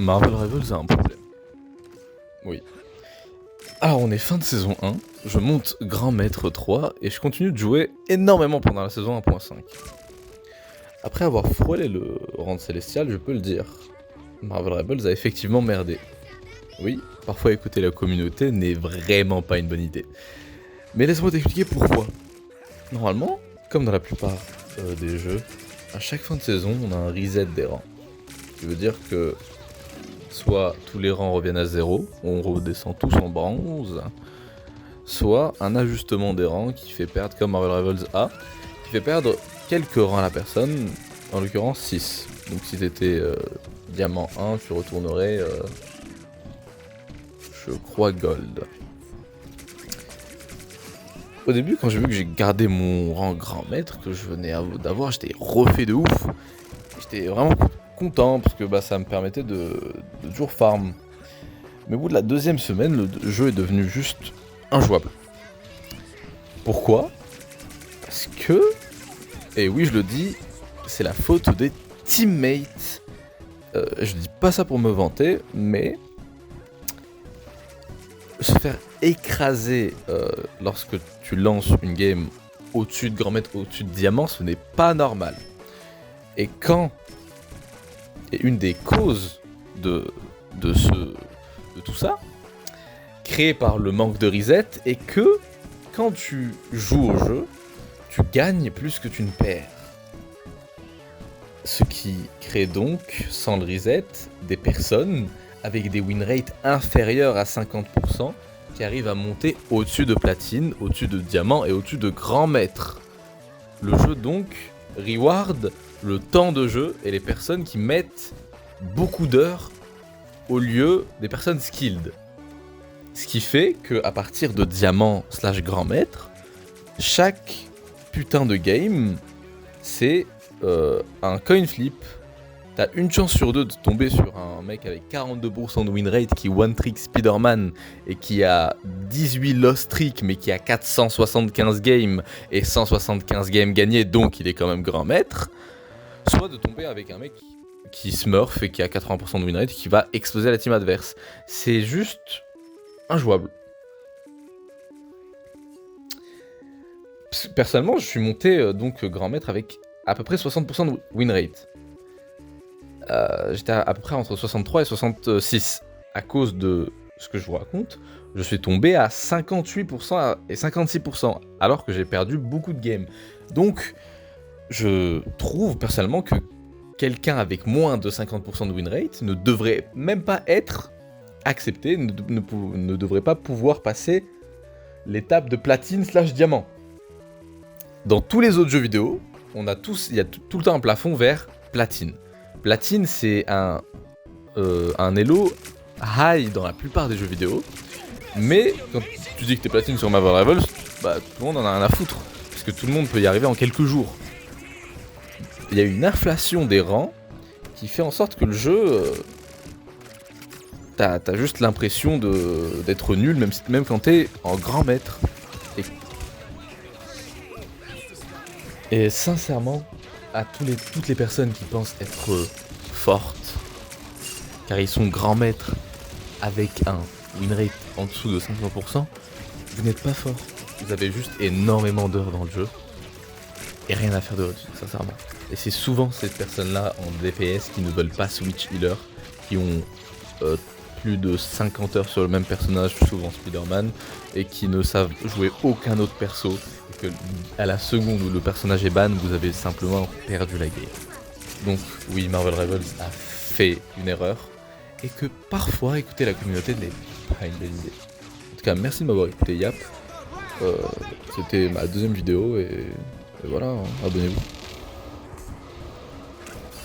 Marvel Rivals a un problème. Oui. Alors on est fin de saison 1, je monte Grand Maître 3 et je continue de jouer énormément pendant la saison 1.5. Après avoir frôlé le rang de Célestial, je peux le dire, Marvel Rebels a effectivement merdé. Oui, parfois écouter la communauté n'est vraiment pas une bonne idée. Mais laisse-moi t'expliquer pourquoi. Normalement, comme dans la plupart des jeux, à chaque fin de saison, on a un reset des rangs. Ce qui veut dire que soit tous les rangs reviennent à zéro, on redescend tous en bronze, soit un ajustement des rangs qui fait perdre, comme Marvel Rivals A, qui fait perdre quelques rangs à la personne, en l'occurrence 6. Donc si t'étais diamant 1, tu retournerais, je crois, gold. Au début, quand j'ai vu que j'ai gardé mon rang grand maître que je venais d'avoir, j'étais refait de ouf. J'étais vraiment content parce que ça me permettait de toujours farm. Mais au bout de la deuxième semaine, le jeu est devenu juste injouable. Pourquoi? Parce que, et oui je le dis, c'est la faute des teammates. Je dis pas ça pour me vanter, mais se faire écraser lorsque tu lances une game au-dessus de grand maître, au-dessus de diamant, ce n'est pas normal. Et une des causes de tout ça, créée par le manque de reset, est que quand tu joues au jeu, tu gagnes plus que tu ne perds. Ce qui crée donc, sans le reset, des personnes avec des win rates inférieurs à 50% qui arrivent à monter au-dessus de platine, au-dessus de diamant et au-dessus de grand maître. Le jeu donc reward le temps de jeu et les personnes qui mettent beaucoup d'heures au lieu des personnes skilled. Ce qui fait que à partir de diamant / grand maître, chaque putain de game, c'est un coin flip. T'as une chance sur deux de tomber sur un mec avec 42% de win rate qui one trick Spider-Man et qui a 18 lost streak mais qui a 475 games et 175 games gagnés, donc il est quand même grand maître. Soit de tomber avec un mec qui smurf et qui a 80% de win rate et qui va exploser la team adverse. C'est juste injouable. Personnellement, je suis monté donc grand maître avec à peu près 60% de win rate. J'étais à peu près entre 63 et 66. À cause de ce que je vous raconte, je suis tombé à 58% et 56%, alors que j'ai perdu beaucoup de games. Donc, je trouve personnellement que quelqu'un avec moins de 50% de win rate ne devrait même pas être accepté, ne devrait pas pouvoir passer l'étape de platine / diamant. Dans tous les autres jeux vidéo, il y a tout le temps un plafond vers platine. Platine, c'est un elo high dans la plupart des jeux vidéo, mais quand tu dis que t'es platine sur Marvel Rivals, tout le monde en a rien à foutre, parce que tout le monde peut y arriver en quelques jours. Il y a une inflation des rangs qui fait en sorte que le jeu, t'as juste l'impression d'être nul, même quand t'es en grand maître. Et sincèrement, à toutes les personnes qui pensent être fortes, car ils sont grands maîtres avec un win rate en dessous de 50%, vous n'êtes pas fort. Vous avez juste énormément d'heures dans le jeu et rien à faire de dessus, sincèrement. Et c'est souvent ces personnes-là en DPS qui ne veulent pas switch healer, qui ont plus de 50 heures sur le même personnage, souvent Spider-Man, et qui ne savent jouer aucun autre perso, et que à la seconde où le personnage est ban, vous avez simplement perdu la game. Donc oui, Marvel Rivals a fait une erreur, et que parfois écouter la communauté n'est pas une bonne idée. En tout cas, merci de m'avoir écouté, Yap. C'était ma deuxième vidéo, et voilà, abonnez-vous.